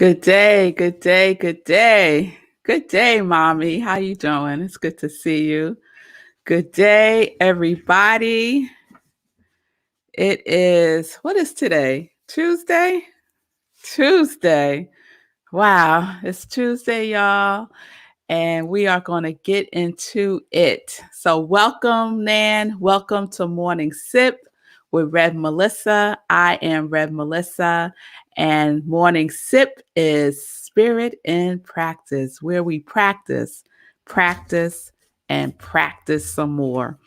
Good day, good day, good day. Good day, mommy. How you doing? It's good to see you. Good day, everybody. It is, what is today? Tuesday? Tuesday. Wow, it's Tuesday, y'all. And we are going to get into it. So welcome, Nan. Welcome to Morning Sip with Rev Melissa. I am Rev Melissa. And Morning Sip is Spirit in Practice, where we practice, and practice some more.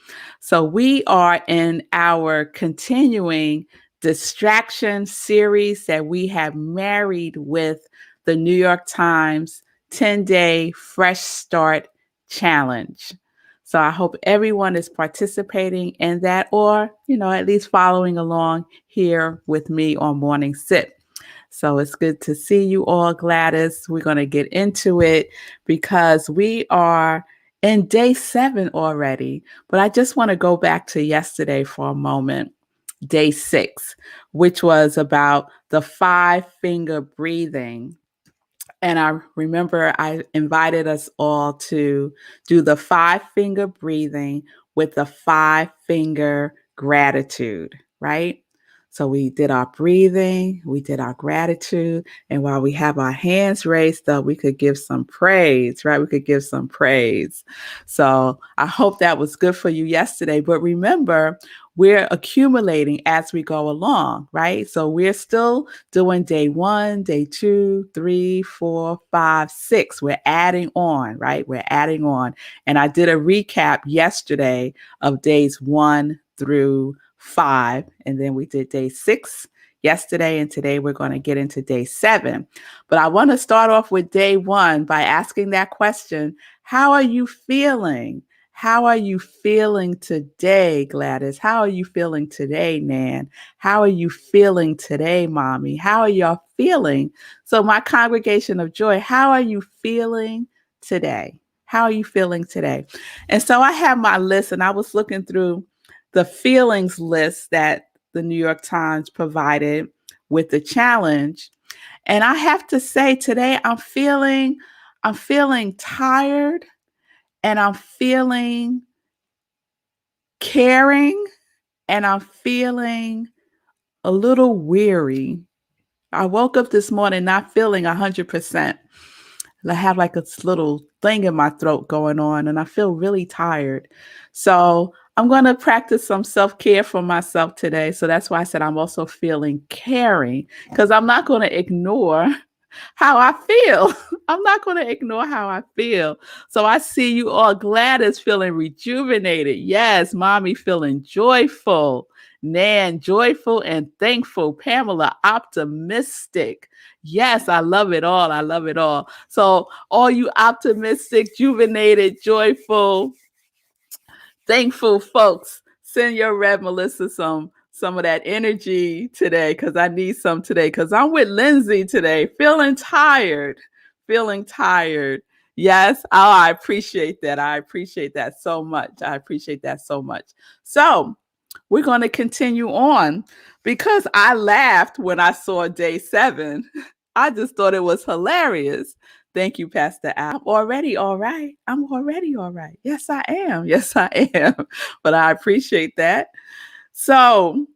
So we are in our continuing distraction series that we have married with the New York Times 10-day fresh start challenge. So I hope everyone is participating in that or, at least following along here with me on Morning Sip. So it's good to see you all, Gladys. We're going to get into it because we are in day 7 already. But I just want to go back to yesterday for a moment, day 6, which was about the 5-finger breathing. And I remember I invited us all to do the 5-finger breathing with the 5-finger gratitude, right? So we did our breathing, we did our gratitude, and while we have our hands raised up, we could give some praise, right? We could give some praise. So I hope that was good for you yesterday. But remember, we're accumulating as we go along, right? So we're still doing day 1, day 2, 3, 4, 5, 6. We're adding on, right? We're adding on. And I did a recap yesterday of days 1 through 5. And then we did day 6 yesterday. And today we're going to get into day 7. But I want to start off with day 1 by asking that question: how are you feeling? How are you feeling today, Gladys? How are you feeling today, Nan? How are you feeling today, Mommy? How are y'all feeling? So my congregation of joy, how are you feeling today? How are you feeling today? And so I have my list, and I was looking through the feelings list that the New York Times provided with the challenge. And I have to say today I'm feeling tired, and I'm feeling caring, and I'm feeling a little weary. I woke up this morning not feeling 100%. I have like a little thing in my throat going on, and I feel really tired. So I'm going to practice some self-care for myself today. So that's why I said I'm also feeling caring, because I'm not going to ignore how I feel. I'm not going to ignore how I feel. So I see you all. Gladys feeling rejuvenated. Yes, Mommy feeling joyful. Nan, joyful and thankful. Pamela, optimistic. Yes, I love it all. I love it all. So all you optimistic, juvenated, joyful, thankful folks, send your Rev Melissa some of that energy today, because I need some today, because I'm with Lindsay today, feeling tired. Yes. Oh, I appreciate that. I appreciate that so much. So we're going to continue on, because I laughed when I saw day 7. I just thought it was hilarious. Thank you, Pastor Al. I'm already all right. Yes, I am. But I appreciate that. So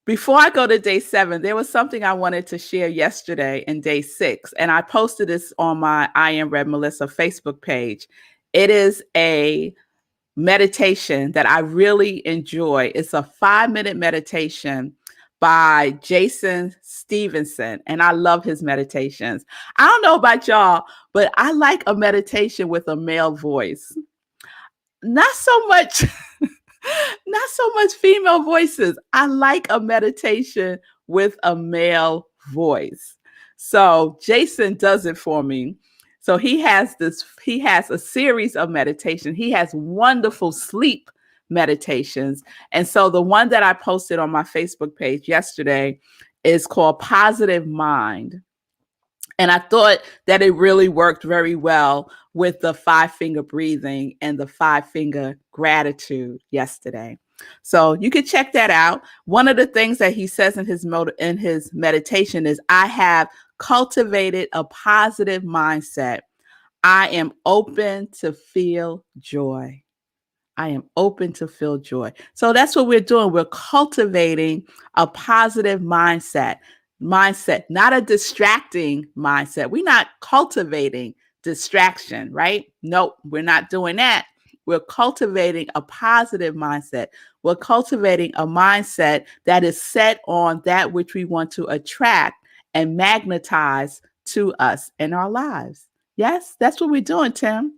before I go to day 7, there was something I wanted to share yesterday in day 6, and I posted this on my I Am Rev Melissa Facebook page. It is a meditation that I really enjoy. It's a 5-minute meditation by Jason Stevenson, and I love his meditations. I don't know about y'all, but I like a meditation with a male voice. Not so much female voices. I like a meditation with a male voice. So Jason does it for me. So he has a series of meditation. He has wonderful sleep meditations. And so the one that I posted on my Facebook page yesterday is called Positive Mind. And I thought that it really worked very well with the 5-finger breathing and the 5-finger gratitude yesterday. So you can check that out. One of the things that he says in his meditation is, I have cultivated a positive mindset. I am open to feel joy. I am open to feel joy. So that's what we're doing. We're cultivating a positive mindset, not a distracting mindset. We're not cultivating distraction, right? Nope, we're not doing that. We're cultivating a positive mindset. We're cultivating a mindset that is set on that which we want to attract and magnetize to us in our lives. Yes, that's what we're doing, Tim.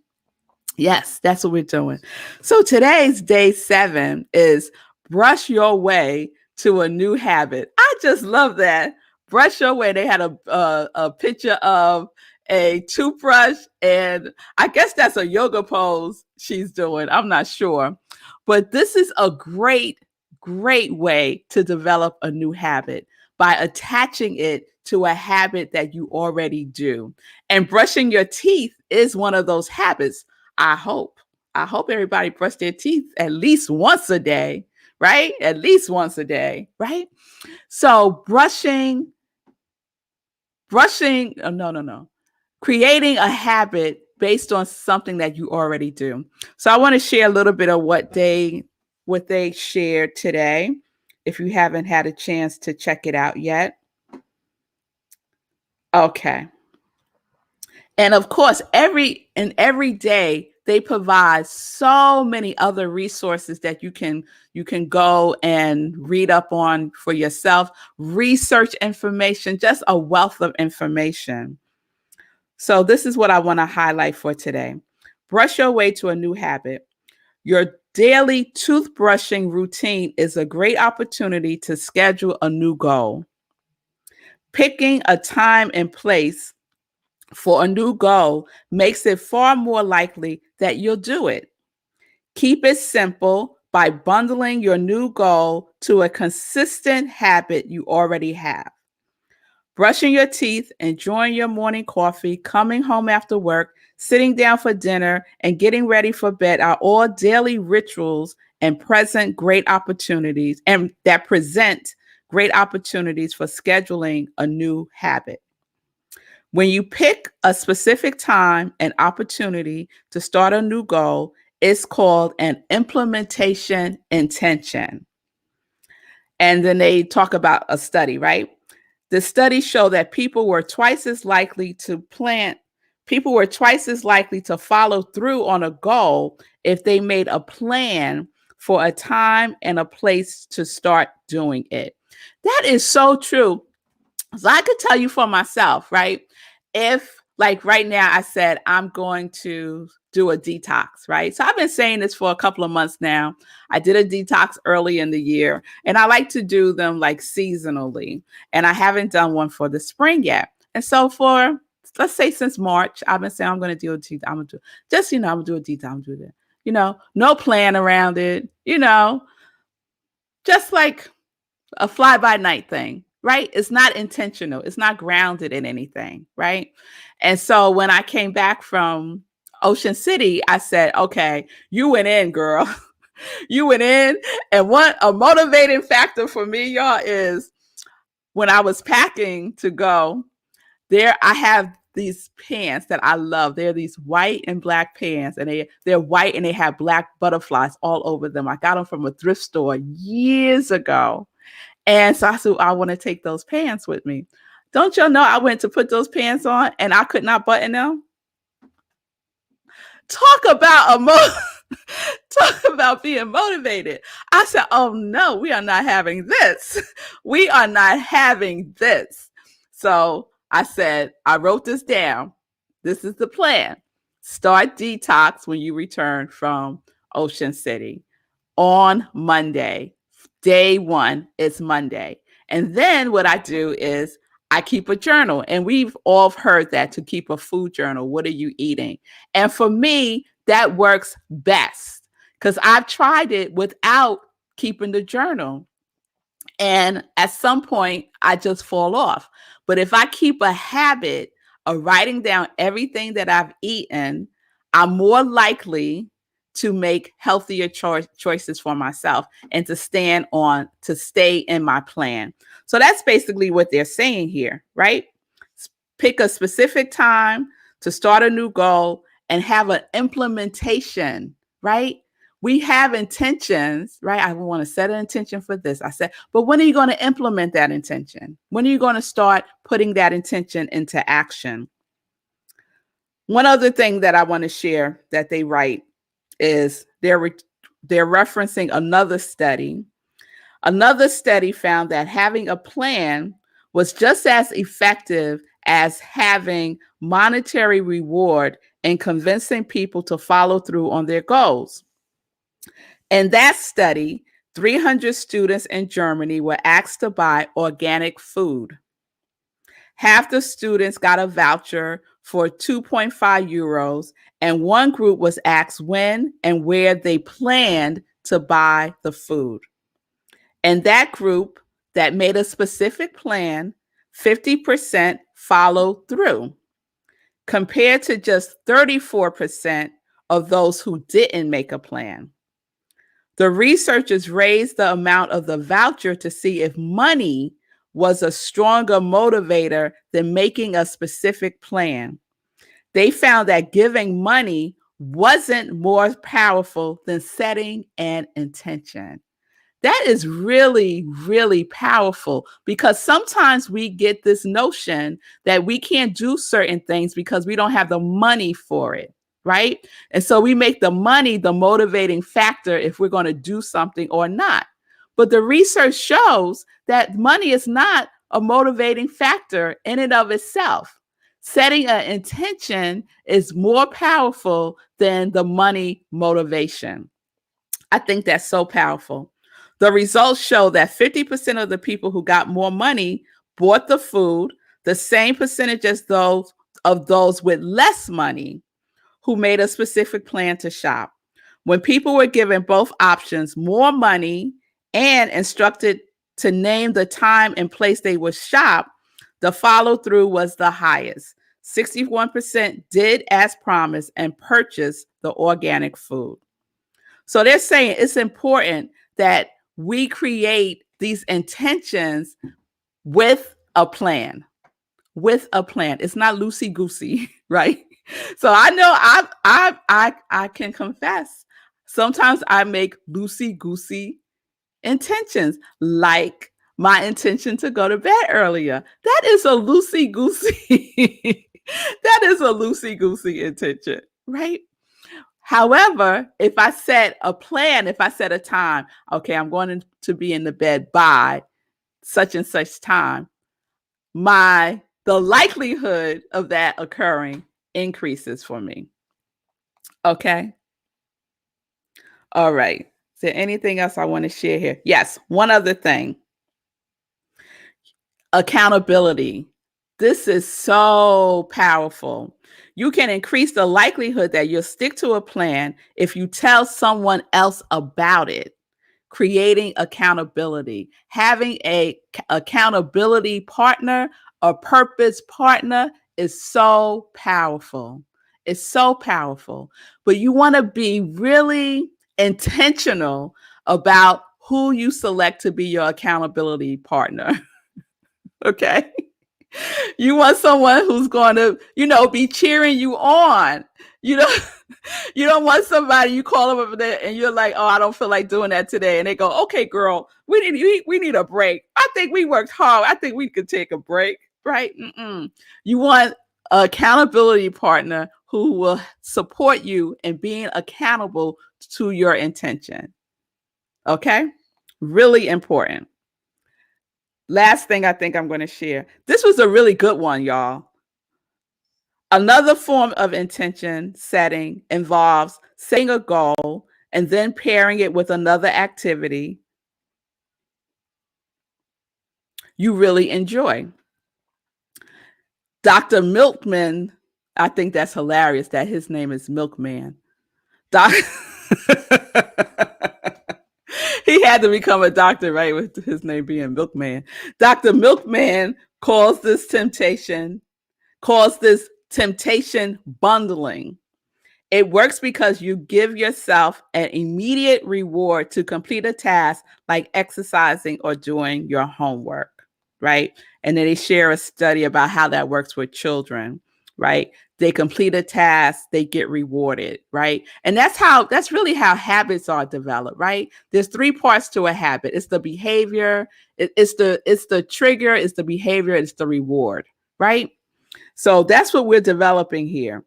Yes, that's what we're doing. So today's day 7 is brush your way to a new habit. I just love that. Brush your way. They had a picture of a toothbrush, and I guess that's a yoga pose she's doing. I'm not sure. But this is a great way to develop a new habit by attaching it to a habit that you already do. And brushing your teeth is one of those habits. I hope. I hope everybody brush their teeth at least once a day, right? At least once a day, right? So no. Creating a habit based on something that you already do. So I want to share a little bit of what they shared today. If you haven't had a chance to check it out yet. Okay. And of course, every day they provide so many other resources that you can go and read up on for yourself, research information, just a wealth of information. So this is what I want to highlight for today. Brush your way to a new habit. Your daily toothbrushing routine is a great opportunity to schedule a new goal. Picking a time and place for a new goal makes it far more likely that you'll do it. Keep it simple by bundling your new goal to a consistent habit you already have. Brushing your teeth, enjoying your morning coffee, coming home after work, sitting down for dinner, and getting ready for bed are all daily rituals and present great opportunities and that present great opportunities for scheduling a new habit. When you pick a specific time and opportunity to start a new goal, it's called an implementation intention. And then they talk about a study, right? The studies show that people were twice as likely to follow through on a goal if they made a plan for a time and a place to start doing it. That is so true. So I could tell you for myself, right? If like right now I said I'm going to do a detox, right? So I've been saying this for a couple of months now. I did a detox early in the year, and I like to do them like seasonally. And I haven't done one for the spring yet. And so for let's say since March, I've been saying I'm going to do a detox. I'm going to do just I'm going to do a detox. I'm going to do that. No plan around it. Just like a fly by night thing, right? It's not intentional. It's not grounded in anything, right? And so when I came back from Ocean City, I said, okay, you went in, girl. You went in. And what a motivating factor for me, y'all, is when I was packing to go there, I have these pants that I love. They're these white and black pants, and they're white and they have black butterflies all over them. I got them from a thrift store years ago. And so I said, I want to take those pants with me. Don't y'all know I went to put those pants on and I could not button them? Talk about talk about being motivated. I said, oh no, we are not having this. We are not having this. So I said, I wrote this down. This is the plan. Start detox when you return from Ocean City on Monday. Day 1 is Monday. And then what I do is I keep a journal. And we've all heard that, to keep a food journal. What are you eating? And for me, that works best because I've tried it without keeping the journal. And at some point, I just fall off. But if I keep a habit of writing down everything that I've eaten, I'm more likely to make healthier choices for myself and to stay in my plan. So that's basically what they're saying here, right? Pick a specific time to start a new goal and have an implementation, right? We have intentions, right? I want to set an intention for this. I said, but when are you going to implement that intention? When are you going to start putting that intention into action? One other thing that I want to share that they write is they're referencing another study. Another study found that having a plan was just as effective as having monetary reward in convincing people to follow through on their goals. In that study, 300 students in Germany were asked to buy organic food. Half the students got a voucher for 2.5 euros, and one group was asked when and where they planned to buy the food. And that group that made a specific plan, 50% followed through, compared to just 34% of those who didn't make a plan. The researchers raised the amount of the voucher to see if money was a stronger motivator than making a specific plan. They found that giving money wasn't more powerful than setting an intention. That is really, really powerful, because sometimes we get this notion that we can't do certain things because we don't have the money for it, right? And so we make the money the motivating factor if we're going to do something or not. But the research shows that money is not a motivating factor in and of itself. Setting an intention is more powerful than the money motivation. I think that's so powerful. The results show that 50% of the people who got more money bought the food, the same percentage as those with less money who made a specific plan to shop. When people were given both options, more money and instructed to name the time and place they would shop, the follow through was the highest. 61% did as promised and purchased the organic food. So they're saying it's important that we create these intentions with a plan. With a plan. It's not loosey goosey, right? So I know I can confess. Sometimes I make loosey goosey intentions, like my intention to go to bed earlier. That is a loosey goosey. That is a loosey goosey intention, right? However, if I set a plan, if I set a time, okay, I'm going to be in the bed by such and such time, the likelihood of that occurring increases for me. Okay. All right. Is there anything else I want to share here? Yes. One other thing. Accountability. This is so powerful. You can increase the likelihood that you'll stick to a plan if you tell someone else about it. Creating accountability, having a accountability partner, a purpose partner is so powerful. It's so powerful. But you want to be really intentional about who you select to be your accountability partner. Okay. You want someone who's going to, be cheering you on. You don't want somebody, you call them over there and you're like, oh, I don't feel like doing that today. And they go, okay, girl, we need a break. I think we worked hard. I think we could take a break, right? You want an accountability partner who will support you in being accountable to your intention. Okay? Really important. Last thing I think I'm going to share. This was a really good one, y'all. Another form of intention setting involves setting a goal and then pairing it with another activity you really enjoy. Dr. Milkman, I think that's hilarious that his name is Milkman. He had to become a doctor, right? With his name being Milkman. Dr. Milkman calls this temptation bundling. It works because you give yourself an immediate reward to complete a task like exercising or doing your homework, right? And then they share a study about how that works with children, right? They complete a task, they get rewarded, right? And that's really how habits are developed, right? There's three parts to a habit. It's the behavior, it's the trigger, it's the behavior, it's the reward, right? So that's what we're developing here.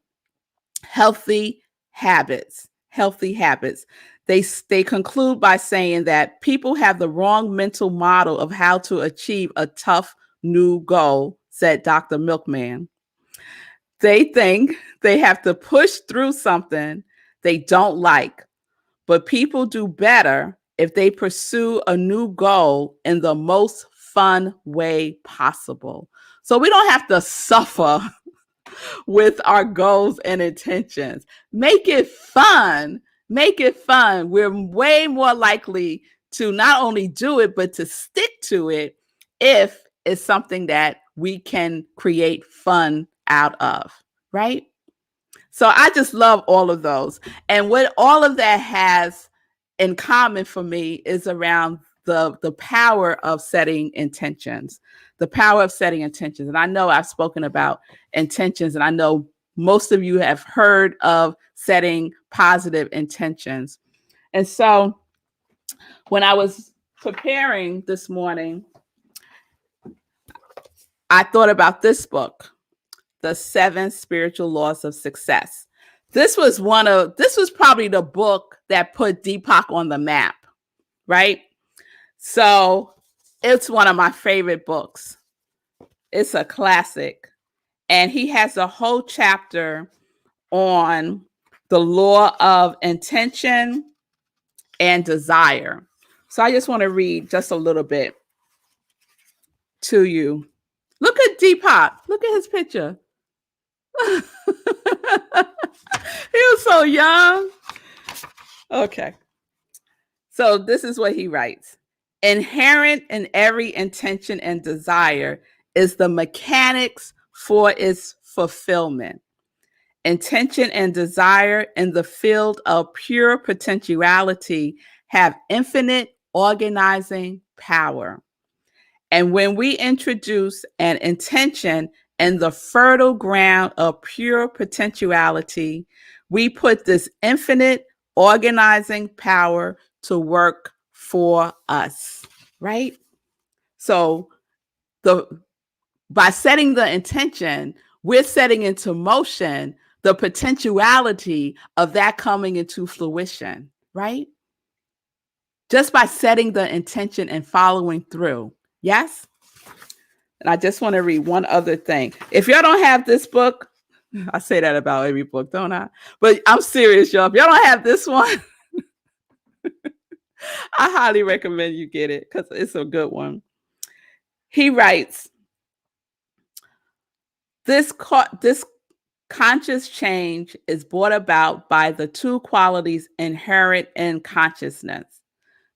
Healthy habits. Healthy habits. They conclude by saying that people have the wrong mental model of how to achieve a tough new goal, said Dr. Milkman. They think they have to push through something they don't like, but people do better if they pursue a new goal in the most fun way possible. So we don't have to suffer with our goals and intentions. Make it fun. Make it fun. We're way more likely to not only do it, but to stick to it if it's something that we can create fun out of, right? So I just love all of those. And what all of that has in common for me is around the power of setting intentions. The power of setting intentions. And I know I've spoken about intentions, and I know most of you have heard of setting positive intentions. And so when I was preparing this morning, I thought about this book, The 7 Spiritual Laws of Success. This was probably the book that put Deepak on the map, right? So it's one of my favorite books. It's a classic. And he has a whole chapter on the law of intention and desire. So I just want to read just a little bit to you. Look at Deepak. Look at his picture. He was so young. Okay. So this is what he writes. Inherent in every intention and desire is the mechanics for its fulfillment. Intention and desire in the field of pure potentiality have infinite organizing power. And when we introduce an intention in the fertile ground of pure potentiality, we put this infinite organizing power to work for us, right? So by setting the intention, we're setting into motion the potentiality of that coming into fruition, right? Just by setting the intention and following through. Yes? And I just want to read one other thing. If y'all don't have this book, I say that about every book, don't I? But I'm serious, y'all. If y'all don't have this one, I highly recommend you get it because it's a good one. He writes, this conscious change is brought about by the two qualities inherent in consciousness,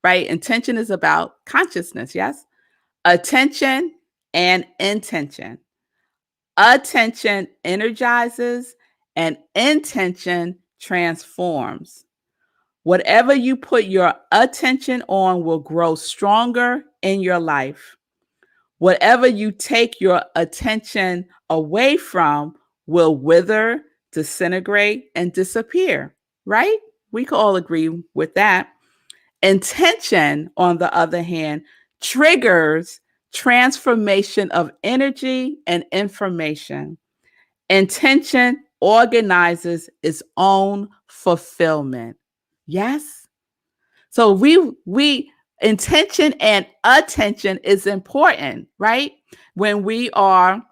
right? Intention is about consciousness, yes? Attention and intention. Attention energizes and intention transforms. Whatever you put your attention on will grow stronger in your life. Whatever you take your attention away from will wither, disintegrate, and disappear, right? We can all agree with that. Intention, on the other hand, triggers transformation of energy and information. Intention organizes its own fulfillment. Yes? So we intention and attention is important, right? When we are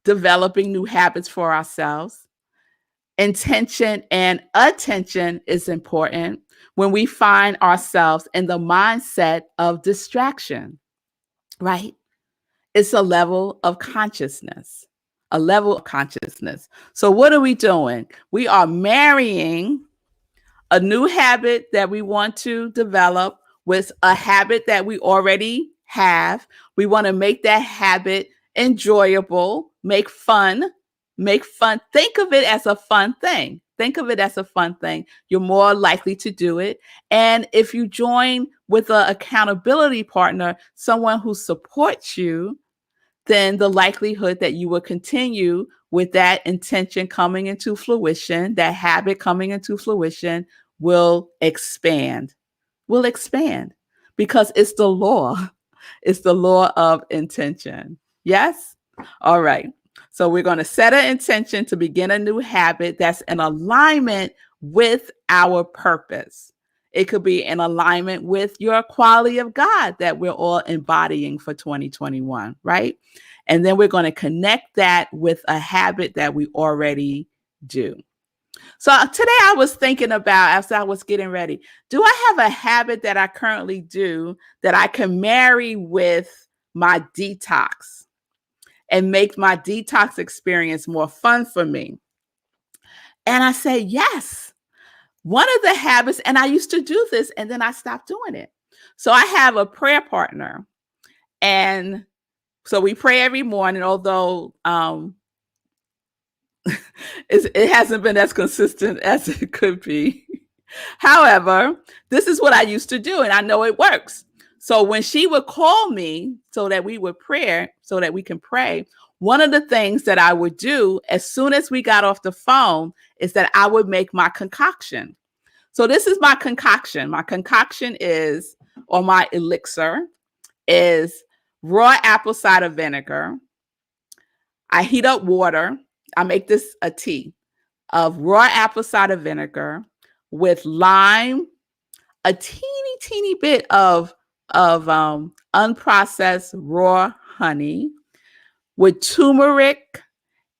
developing new habits for ourselves. Intention and attention is important when we find ourselves in the mindset of distraction, right? It's a level of consciousness, a level of consciousness. So what are we doing? We are marrying a new habit that we want to develop with a habit that we already have. We want to make that habit enjoyable, make fun. Think of it as a fun thing. Think of it as a fun thing. You're more likely to do it. And if you join with an accountability partner, someone who supports you, then the likelihood that you will continue with that intention coming into fruition, that habit coming into fruition, will expand. Will expand because it's the law. It's the law of intention. Yes? All right. So we're going to set an intention to begin a new habit that's in alignment with our purpose. It could be in alignment with your quality of God that we're all embodying for 2021, right? And then we're going to connect that with a habit that we already do. So today I was thinking about, as I was getting ready, do I have a habit that I currently do that I can marry with my detox and make my detox experience more fun for me? And I say, yes. One of the habits, and I used to do this and then I stopped doing it. So I have a prayer partner, and so we pray every morning, although it hasn't been as consistent as it could be. However, this is what I used to do, and I know it works. So when she would call me so that we would pray, so that we can pray, one of the things that I would do as soon as we got off the phone is that I would make my concoction. So this is my concoction. My concoction is, or my elixir is raw apple cider vinegar. I heat up water. I make this a tea of raw apple cider vinegar with lime, a teeny bit of unprocessed raw honey, with turmeric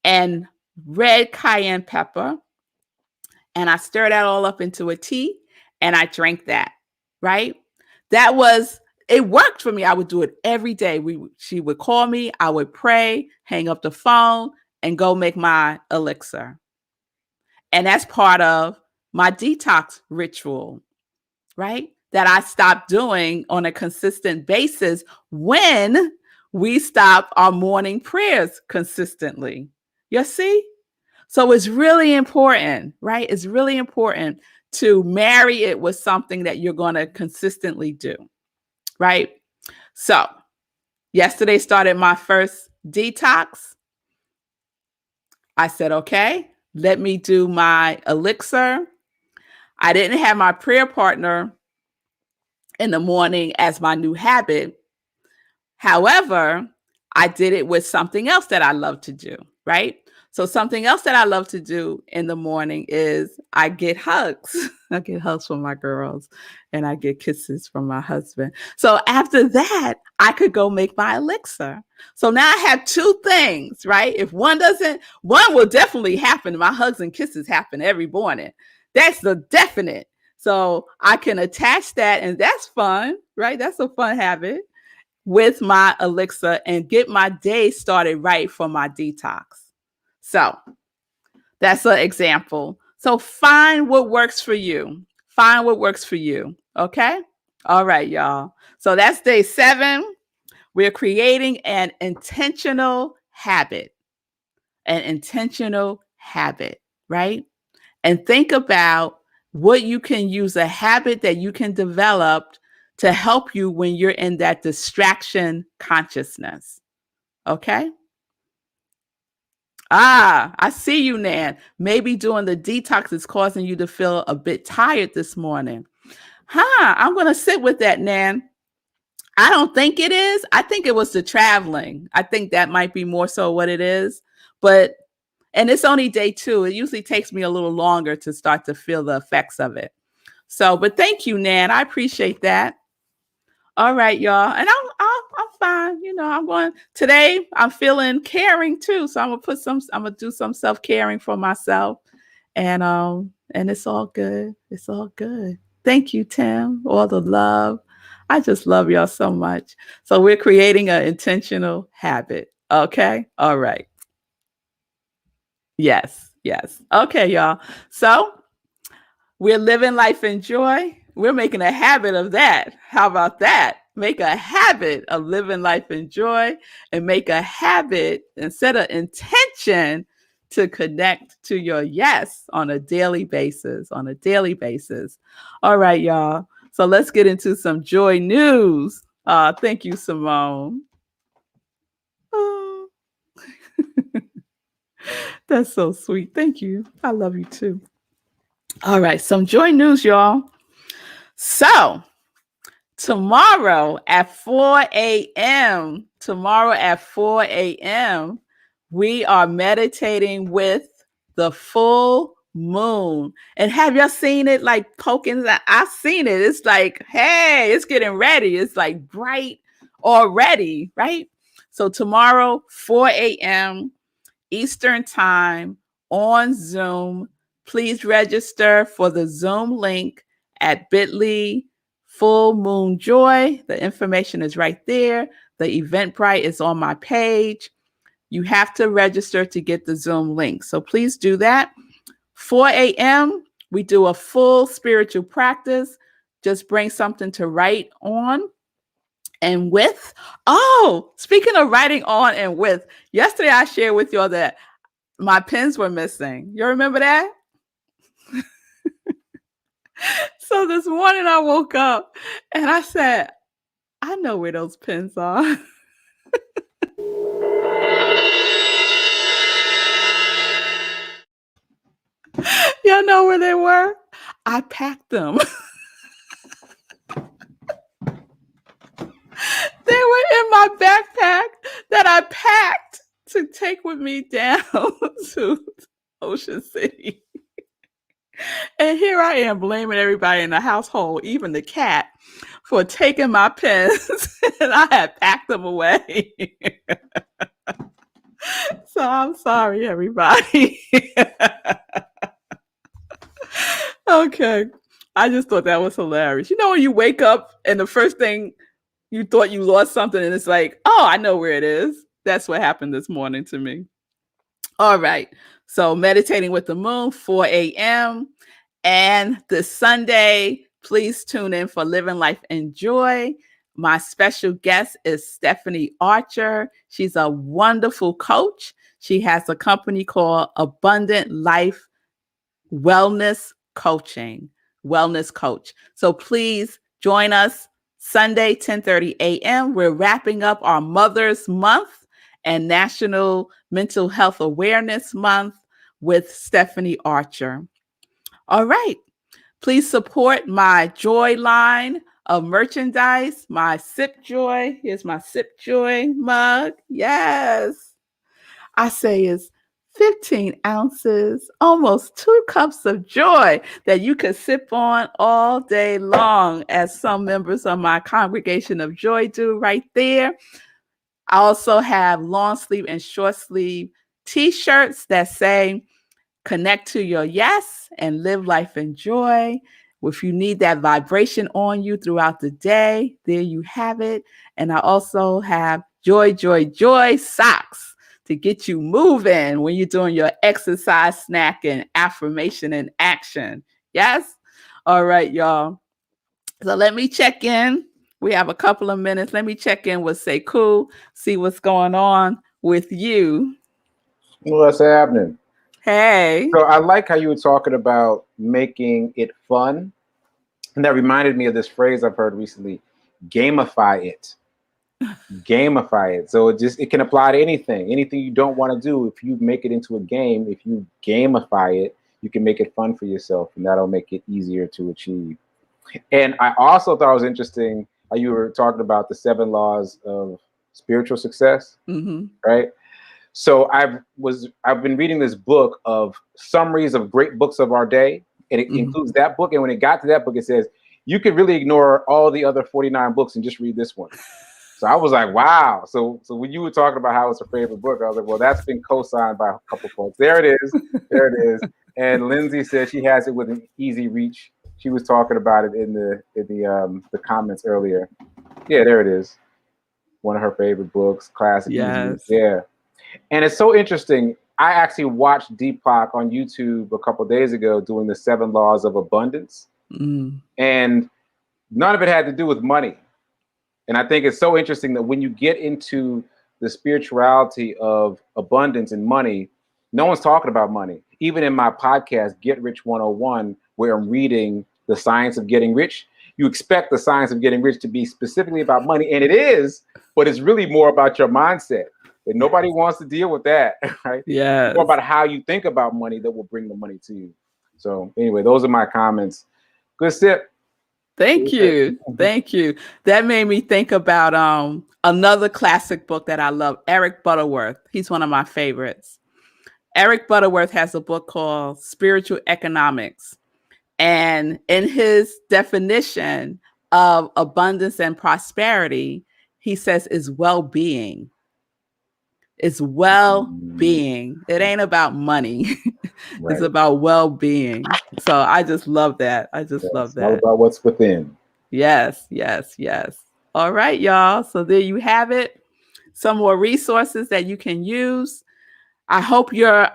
and red cayenne pepper. And I stir that all up into a tea and I drank that, right? It worked for me. I would do it every day. She would call me, I would pray, hang up the phone, and go make my elixir. And that's part of my detox ritual, right? That I stopped doing on a consistent basis when we stop our morning prayers consistently. You see? So it's really important, right? It's really important to marry it with something that you're going to consistently do, right? So yesterday started my first detox. I said, okay, let me do my elixir. I didn't have my prayer partner in the morning as my new habit. However, I did it with something else that I love to do, right? So something else that I love to do in the morning is I get hugs. I get hugs from my girls and I get kisses from my husband. So after that, I could go make my elixir. So now I have two things, right? If one doesn't, one will definitely happen. My hugs and kisses happen every morning. That's the definite. So I can attach that, and that's fun, right? That's a fun habit with my elixir and get my day started right for my detox. So that's an example. So find what works for you. Find what works for you. Okay? All right, y'all. So that's day 7. We're creating an intentional habit. An intentional habit, right? And think about what you can use, a habit that you can develop to help you when you're in that distraction consciousness. Okay? I see you, Nan. Maybe doing the detox is causing you to feel a bit tired this morning. I'm going to sit with that, Nan. I don't think it is. I think it was the traveling. I think that might be more so what it is. And it's only day 2. It usually takes me a little longer to start to feel the effects of it. So, but thank you, Nan. I appreciate that. All right, y'all. And I'm fine. I'm going today. I'm feeling caring too. So I'm gonna do some self-caring for myself. And it's all good. It's all good. Thank you, Tim. All the love. I just love y'all so much. So we're creating an intentional habit. Okay. All right. Yes. Yes. Okay, y'all. So we're living life in joy. We're making a habit of that. How about that? Make a habit of living life in joy and make a habit and set an intention to connect to your yes on a daily basis, All right, y'all. So let's get into some joy news. Thank you, Simone. That's so sweet. Thank you. I love you too. All right, some joy news, y'all. So, tomorrow at 4 a.m., we are meditating with the full moon. And have y'all seen it like poking? I've seen it. It's like, hey, it's getting ready. It's like bright already, right? So tomorrow, 4 a.m. Eastern Time on Zoom. Please register for the Zoom link at bit.ly Full Moon Joy. The information is right there. The Eventbrite is on my page. You have to register to get the Zoom link. So please do that. 4 a.m., we do a full spiritual practice. Just bring something to write on and with. Oh, speaking of writing on and with, yesterday I shared with y'all that my pens were missing. You remember that? So this morning I woke up and I said, I know where those pens are. Y'all know where they were? I packed them. They were in my backpack that I packed to take with me down to Ocean City. And here I am blaming everybody in the household, even the cat, for taking my pens, and I had packed them away. So I'm sorry, everybody. Okay. I just thought that was hilarious. You know, when you wake up and the first thing you thought you lost something, and it's like, oh, I know where it is. That's what happened this morning to me. All right. So meditating with the moon, 4 a.m. And this Sunday, please tune in for Living Life in Joy. My special guest is Stephanie Archer. She's a wonderful coach. She has a company called Abundant Life Wellness Coaching, Wellness Coach. So please join us Sunday, 10:30 a.m. We're wrapping up our Mother's Month and National Mental Health Awareness Month with Stephanie Archer. All right. Please support my Joy line of merchandise, my Sip Joy. Here's my Sip Joy mug. Yes. I say it's 15 ounces, almost 2 cups of joy that you could sip on all day long, as some members of my congregation of joy do right there. I also have long sleeve and short sleeve t-shirts that say, connect to your yes and live life in joy. If you need that vibration on you throughout the day, there you have it. And I also have Joy, Joy, Joy socks to get you moving when you're doing your exercise, snack, and affirmation and action. Yes? All right, y'all. So let me check in. We have a couple of minutes. Let me check in with Sekou, see what's going on with you. What's happening? Hey. So I like how you were talking about making it fun. And that reminded me of this phrase I've heard recently, gamify it. Gamify it. So it can apply to anything. Anything you don't want to do, if you make it into a game, if you gamify it, you can make it fun for yourself, and that'll make it easier to achieve. And I also thought it was interesting how you were talking about the 7 laws of spiritual success, right? So I've been reading this book of summaries of great books of our day, and it includes that book. And when it got to that book, it says you could really ignore all the other 49 books and just read this one. So I was like, wow. So when you were talking about how it's your favorite book, I was like, well, that's been co-signed by a couple folks. There it is. There it is. And Lindsay says she has it with an easy reach. She was talking about it in the comments earlier. Yeah, there it is. One of her favorite books, classic. Yes. Yeah. And it's so interesting. I actually watched Deepak on YouTube a couple of days ago doing the 7 laws of abundance. And none of it had to do with money. And I think it's so interesting that when you get into the spirituality of abundance and money, no one's talking about money. Even in my podcast, Get Rich 101, where I'm reading The Science of Getting Rich, you expect The Science of Getting Rich to be specifically about money. And it is, but it's really more about your mindset. And nobody wants to deal with that, right? It's more Yes. about how you think about money that will bring the money to you. So anyway, those are my comments. Good sip. Thank Good sip. you. Thank you. That made me think about another classic book that I love, Eric Butterworth. He's one of my favorites. Eric Butterworth has a book called Spiritual Economics. And in his definition of abundance and prosperity, he says is well-being. It's Mm, well-being. It ain't about money. It's right. about well-being. So I just love that. I just love It's all that. about what's within. Yes, yes, yes. All right, y'all. So there you have it. Some more resources that you can use. I hope you're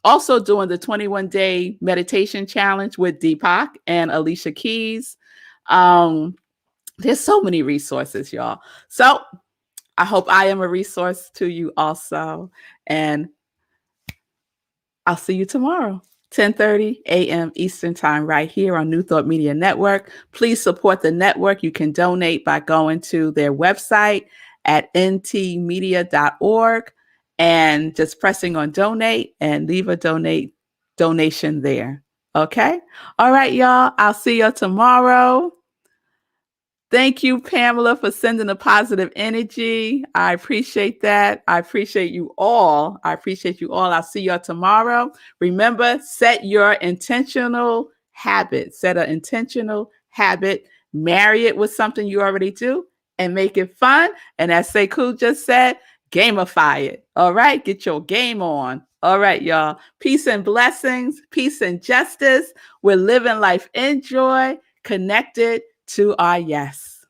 also doing the 21-day meditation challenge with Deepak and Alicia Keys. Um, there's so many resources, y'all. So I hope I am a resource to you also. And I'll see you tomorrow, 10:30 a.m. Eastern Time, right here on New Thought Media Network. Please support the network. You can donate by going to their website at ntmedia.org and just pressing on donate and leave a donation there. Okay? All right, y'all. I'll see you tomorrow. Thank you, Pamela, for sending the positive energy. I appreciate that. I appreciate you all. I appreciate you all. I'll see y'all tomorrow. Remember, set your intentional habit. Set an intentional habit. Marry it with something you already do and make it fun. And as Sekou just said, gamify it. All right? Get your game on. All right, y'all. Peace and blessings. Peace and justice. We're living life in joy, connected to our yes.